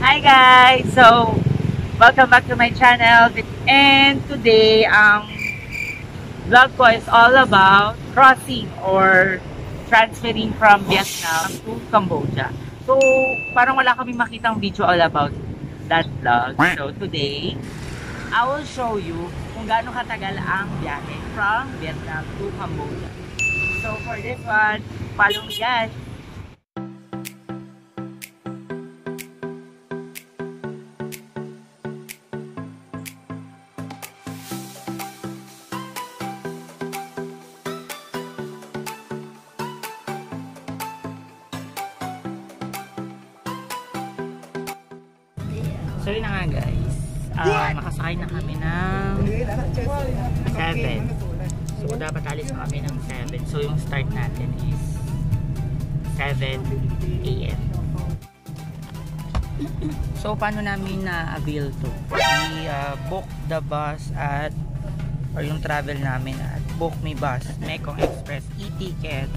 Hi guys! So, welcome back to my channel. And today, ang vlog ko is all about crossing or transferring from Vietnam to Cambodia. So, parang wala kaming makitang video all about that vlog. So, today, I will show you kung gaano katagal ang biyahe from Vietnam to Cambodia. So, for this one, follow me guys! So yun na nga guys, nakasakay na kami ng 7. So dapat alis na kami ng 7. So yung start natin is 7 AM. So paano namin na-avail to? We book the bus at, or yung travel namin at Book Me Bus, Mekong Express, e-ticket.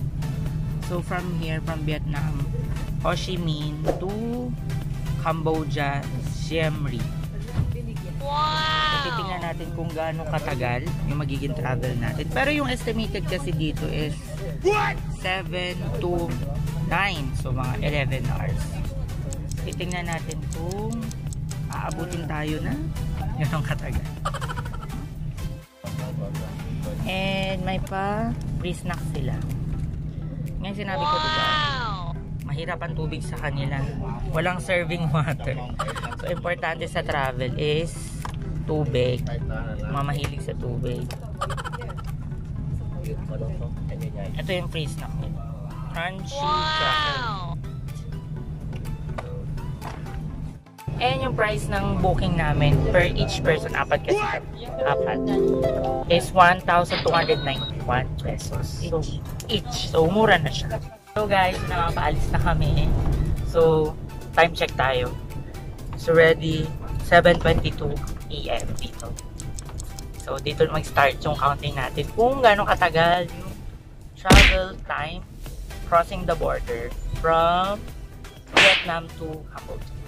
So from here, from Vietnam, Ho Chi Minh to Cambodia, Siem Reap. Wow! So, titingnan natin kung gaano katagal yung magiging travel natin. Pero yung estimated kasi dito is 7 to 9. So, mga 11 hours. Titingnan natin kung aabutin tayo na ganong katagal. And may pa free snack sila. Ngayon sinabi ko diba, mahirap ang tubig sa kanila. Walang serving water. So, importante sa travel is tubig. Mamahilig sa tubig. Ito yung free snack nila. Crunchy cracker. And yung price ng booking namin per each person, apat kasi apat, is 1,291 pesos. So, each. So, mura na siya. So guys, nakapaalis na kami. So, time check tayo. So ready, 7:22 AM dito. So dito mag-start yung counting natin kung gaano katagal yung travel time crossing the border from Vietnam to Cambodia.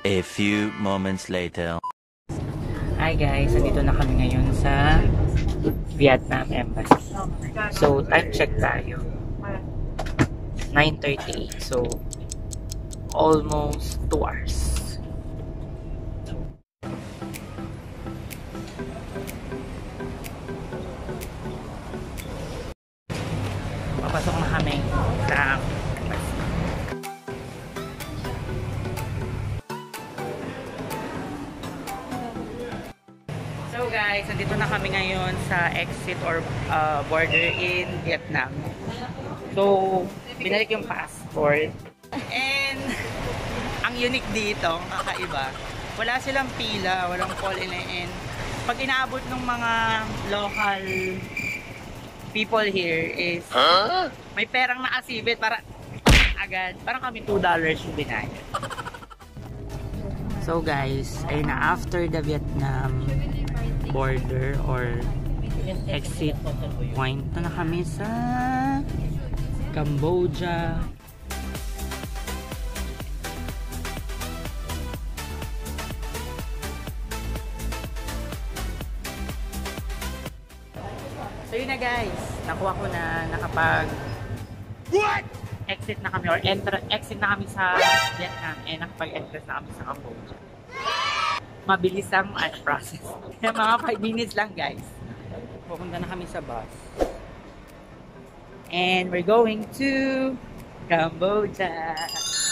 A few moments later. Hi guys, nandito na kami ngayon sa Vietnam Embassy. So, time check tayo. 9:38. So, almost 2 hours. Papasok na kami sa embassy. So guys, nandito na kami ngayon sa exit or border in Vietnam. So, binalik yung passport. And, ang unique dito, ang kakaiba, wala silang pila, walang call-in. Pag inaabot ng mga local people here is, may perang nakasibit para agad. Parang kami $2 yung binayad. So guys, ayun na, after the Vietnam border or exit point, ito na kami sa Cambodia. So yun na guys, nakuha ko na, nakapag exit na kami or exit na kami sa Vietnam and nakapag-entrance na kami sa Cambodia. Mabilis ang process. Kaya mga 5 minutes lang guys. Pupunta na kami sa bus. And we're going to Cambodia.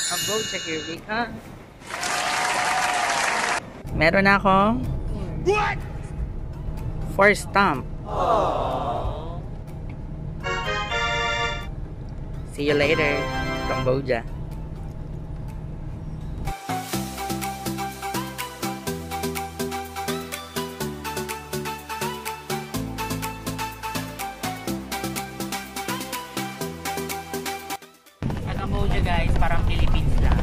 Cambodia, here we come. Meron na akong 4 stamp. See you later, Cambodia. Cambodia guys, parang Philippines lang.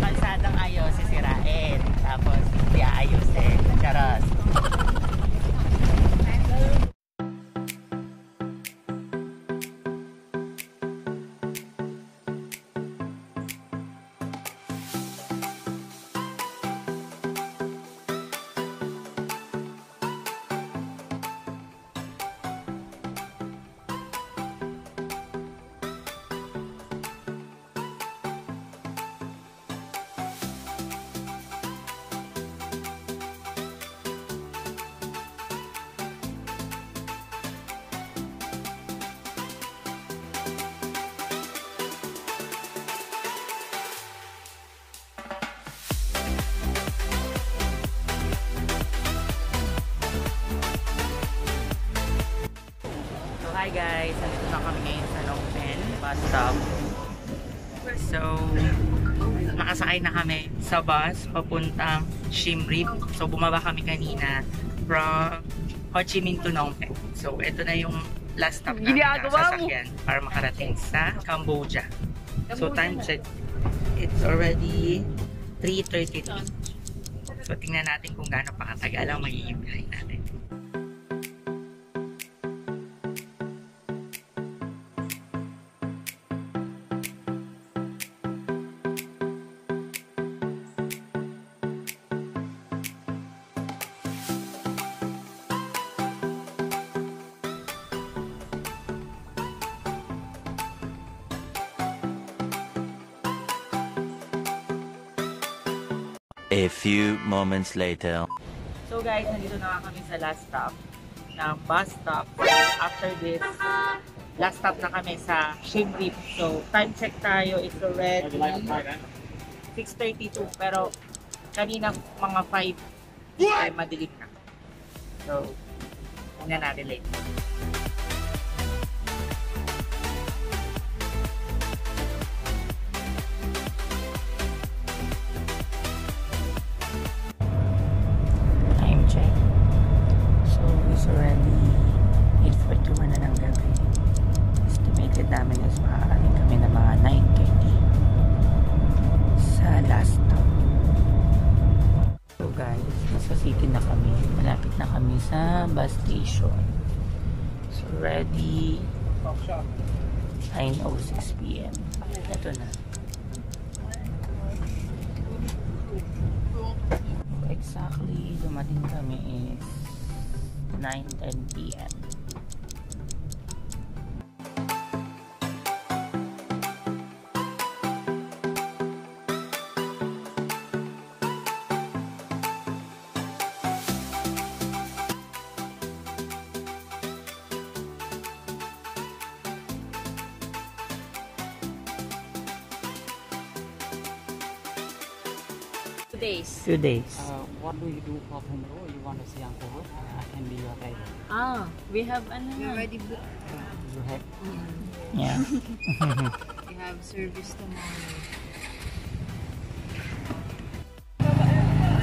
Kalsadang ayos sisirain. Tapos hindi aayusin. Charos. Hi guys, nandito na kami ngayon sa Phnom Penh bus stop. So, nakasakay na kami sa bus papuntang Siem Reap. So, bumaba kami kanina from Ho Chi Minh to Phnom Penh. So, ito na yung last stop namin na sasakyan para makarating sa Cambodia. So, time check. It's already 3:32. So, tingnan natin kung gaano pa katagal ang magiging biyahe natin. A few moments later. So guys, nandito na kami sa last stop ng bus stop. After this, last stop na kami sa Siem Reap. So, time check tayo. It's already 6:32. Pero, kanina mga 5 ay madilim na. So, tingnan natin later. Time check. So, it's already 8:41 na ng gabi. Estimated namin is makakaling kami ng mga 9:30 sa last stop. So guys, nasa city na kami. Malapit na kami sa bus station. So, ready 9:06 PM. Ito na. Exactly, dumating kami is 9:10 PM. Days. 2 days. What do you do for tomorrow? You want to see Angkor Wat? I can be your guide. We have we already booked. You have Yeah. We have service tomorrow.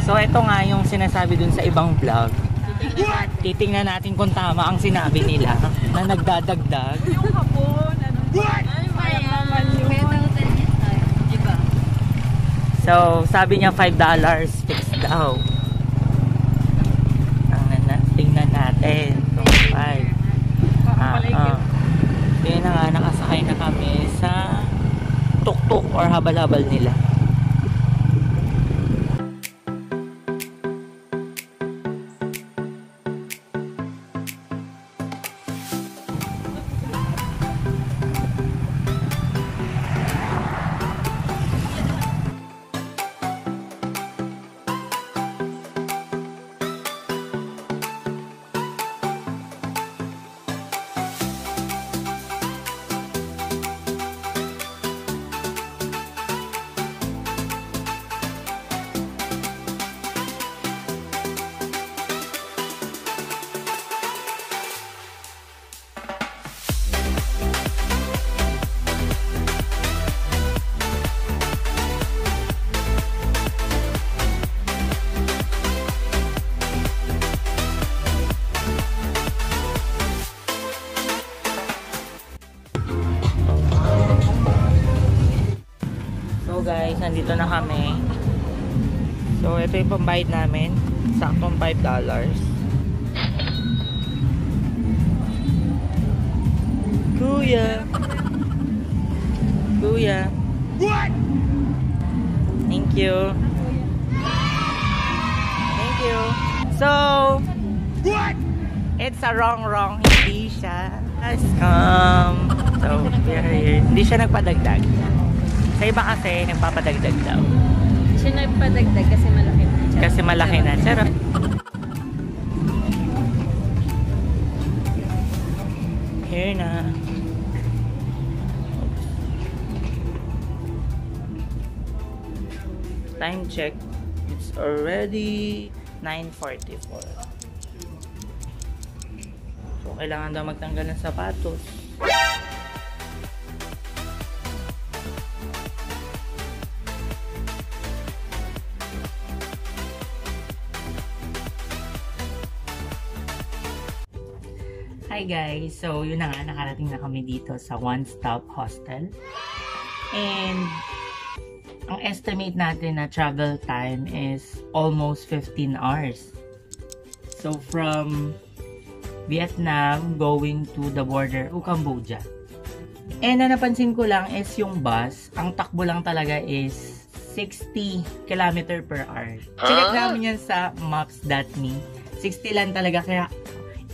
So, ito nga yung sinasabi dun sa ibang vlog. Titingnan natin kung tama ang sinabi nila na nagdadagdag. Yung hapon, ano? What? Ay, kaya hotel niya tayo. Diba? So, sabi niya $5 fixed daw. Tingnan natin. Kung 5. Yun na nga, nakasakay na kami sa tuk-tuk or habal-habal nila. guys, nandito na kami. So, ito yung pambayad namin. Saktong $5. Kuya. Kuya. What? Thank you. Thank you. So, what? It's a wrong. Hindi siya. So, we're here. Hindi siya nagpadagdag. Sa iba kasi, nagpapadagdag daw. Siya nagpadagdag kasi malaki na. Kasi malaki na. Charot. Here na. Time check. It's already 9:44. So, kailangan daw magtanggal ng sapatos. Hi guys! So, yun na nga, nakarating na kami dito sa One Stop Hostel. And, ang estimate natin na travel time is almost 15 hours. So, from Vietnam going to the border of Cambodia. And, na napansin ko lang is yung bus, ang takbo lang talaga is 60 km per hour. Check namin yan sa maps.me. 60 lang talaga, kaya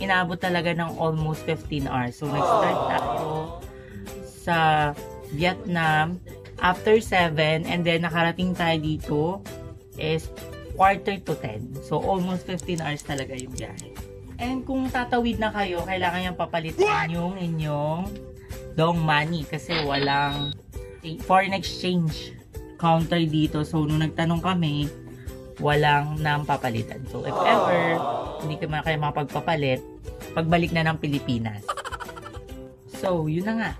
inaabot talaga ng almost 15 hours. So, nag-start tayo sa Vietnam after 7 and then nakarating tayo dito is quarter to 10. So, almost 15 hours talaga yung biyahe. And kung tatawid na kayo, kailangan yung papalitan yung inyong dong money kasi walang foreign exchange counter dito. So, nung nagtanong kami, walang nang papalitan. So, if ever hindi kayo mapagpapalit, pagbalik na ng Pilipinas. So, yun na nga.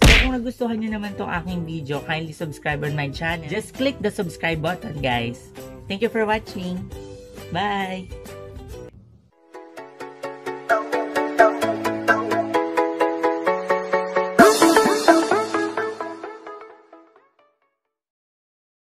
So, kung nagustuhan nyo naman tong aking video, kindly subscribe on my channel. Just click the subscribe button, guys. Thank you for watching. Bye!